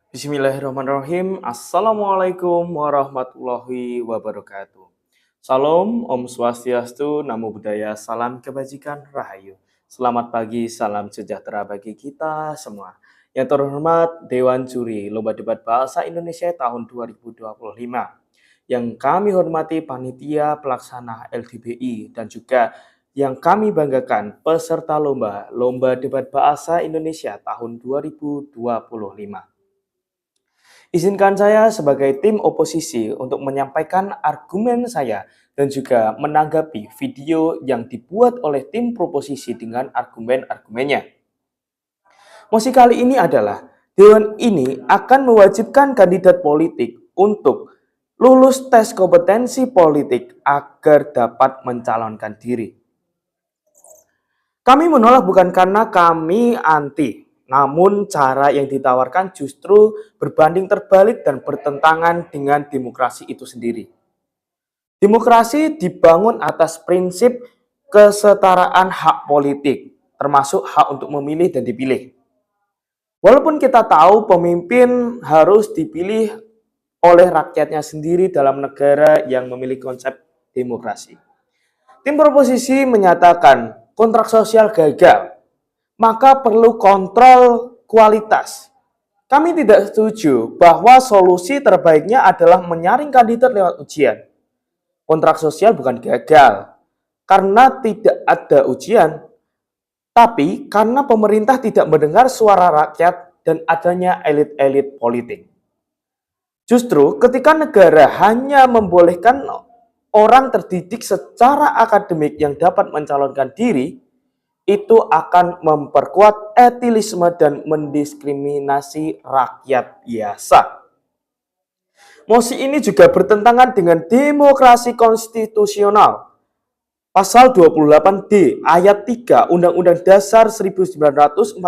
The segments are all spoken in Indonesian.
Bismillahirrahmanirrahim. Assalamualaikum warahmatullahi wabarakatuh. Salam, Om Swastiastu, Namo Buddhaya, salam kebajikan, Rahayu. Selamat pagi, salam sejahtera bagi kita semua. Yang terhormat Dewan Juri Lomba Debat Bahasa Indonesia tahun 2025. Yang kami hormati Panitia Pelaksana LDBI dan juga yang kami banggakan peserta Lomba Debat Bahasa Indonesia tahun 2025. Izinkan saya sebagai tim oposisi untuk menyampaikan argumen saya dan juga menanggapi video yang dibuat oleh tim proposisi dengan argumen-argumennya. Mosi kali ini adalah Dewan ini akan mewajibkan kandidat politik untuk lulus tes kompetensi politik agar dapat mencalonkan diri. Kami menolak bukan karena kami anti, namun cara yang ditawarkan justru berbanding terbalik dan bertentangan dengan demokrasi itu sendiri. Demokrasi dibangun atas prinsip kesetaraan hak politik, termasuk hak untuk memilih dan dipilih. Walaupun kita tahu pemimpin harus dipilih oleh rakyatnya sendiri dalam negara yang memiliki konsep demokrasi. Tim proposisi menyatakan kontrak sosial gagal, maka perlu kontrol kualitas. Kami tidak setuju bahwa solusi terbaiknya adalah menyaring kandidat lewat ujian. Kontrak sosial bukan gagal karena tidak ada ujian, tapi karena pemerintah tidak mendengar suara rakyat dan adanya elit-elit politik. Justru ketika negara hanya membolehkan orang terdidik secara akademik yang dapat mencalonkan diri, itu akan memperkuat etilisme dan mendiskriminasi rakyat biasa. Mosi ini juga bertentangan dengan demokrasi konstitusional. Pasal 28D ayat 3 Undang-Undang Dasar 1945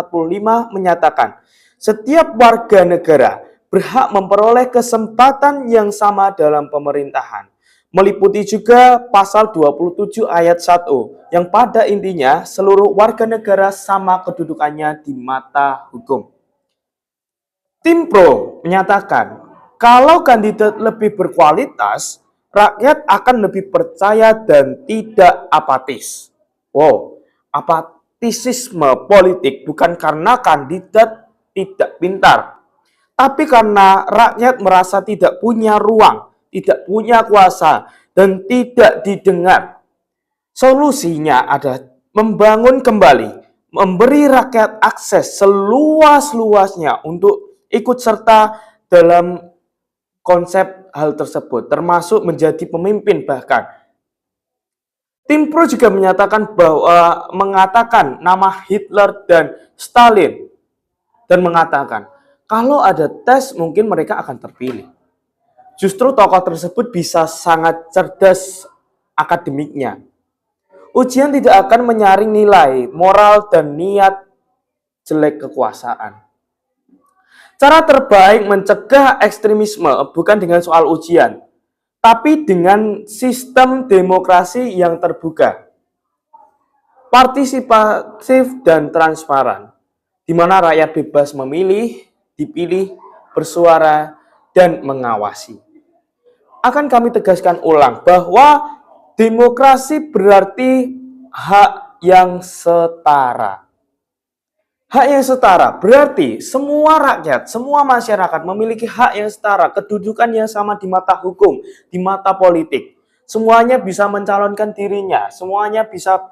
menyatakan, setiap warga negara berhak memperoleh kesempatan yang sama dalam pemerintahan. Meliputi juga pasal 27 ayat 1 yang pada intinya seluruh warga negara sama kedudukannya di mata hukum. Tim Pro menyatakan kalau kandidat lebih berkualitas, rakyat akan lebih percaya dan tidak apatis. Wow, apatisisme politik bukan karena kandidat tidak pintar, tapi karena rakyat merasa tidak punya ruang, tidak punya kuasa, dan tidak didengar. Solusinya adalah membangun kembali, memberi rakyat akses seluas-luasnya untuk ikut serta dalam konsep hal tersebut, termasuk menjadi pemimpin bahkan. Tim Pro juga menyatakan bahwa mengatakan nama Hitler dan Stalin dan mengatakan kalau ada tes mungkin mereka akan terpilih. Justru tokoh tersebut bisa sangat cerdas akademiknya. Ujian tidak akan menyaring nilai, moral, dan niat jelek kekuasaan. Cara terbaik mencegah ekstremisme bukan dengan soal ujian, tapi dengan sistem demokrasi yang terbuka, partisipatif, dan transparan, di mana rakyat bebas memilih, dipilih, bersuara, dan mengawasi. Akan kami tegaskan ulang bahwa demokrasi berarti hak yang setara. Hak yang setara berarti semua rakyat, semua masyarakat memiliki hak yang setara, kedudukan yang sama di mata hukum, di mata politik. Semuanya bisa mencalonkan dirinya, semuanya bisa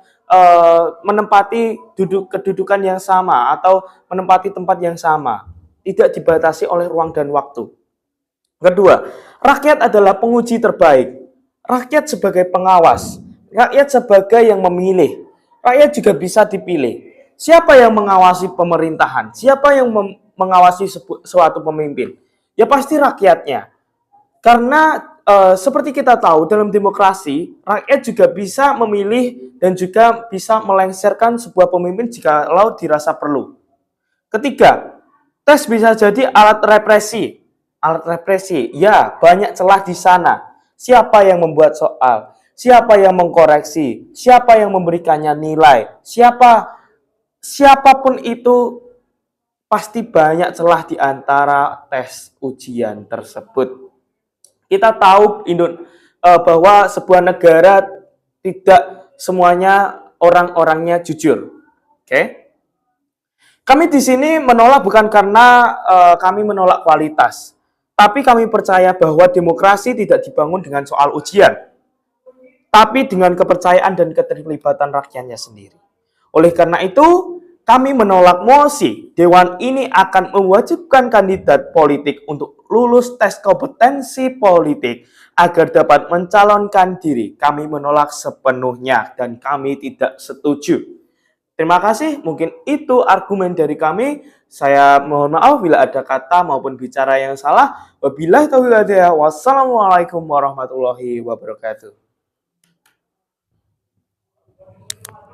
menempati kedudukan yang sama atau menempati tempat yang sama, tidak dibatasi oleh ruang dan waktu. Kedua, rakyat adalah penguji terbaik. Rakyat sebagai pengawas, rakyat sebagai yang memilih, rakyat juga bisa dipilih. Siapa yang mengawasi pemerintahan? Siapa yang mengawasi suatu pemimpin? Ya pasti rakyatnya. Karena seperti kita tahu dalam demokrasi, rakyat juga bisa memilih dan juga bisa melengsarkan sebuah pemimpin jikalau dirasa perlu. Ketiga, tes bisa jadi alat represi. Alat represi, ya banyak celah di sana. Siapa yang membuat soal? Siapa yang mengkoreksi? Siapa yang memberikannya nilai? Siapapun itu pasti banyak celah di antara tes ujian tersebut. Kita tahu bahwa sebuah negara tidak semuanya orang-orangnya jujur. Oke? Kami di sini menolak bukan karena kami menolak kualitas, tapi kami percaya bahwa demokrasi tidak dibangun dengan soal ujian, tapi dengan kepercayaan dan keterlibatan rakyatnya sendiri. Oleh karena itu, kami menolak mosi. Dewan ini akan mewajibkan kandidat politik untuk lulus tes kompetensi politik agar dapat mencalonkan diri. Kami menolak sepenuhnya dan kami tidak setuju. Terima kasih, mungkin itu argumen dari kami. Saya mohon maaf bila ada kata maupun bicara yang salah. Wabillahi taufiq wal hidayah. Wassalamualaikum warahmatullahi wabarakatuh.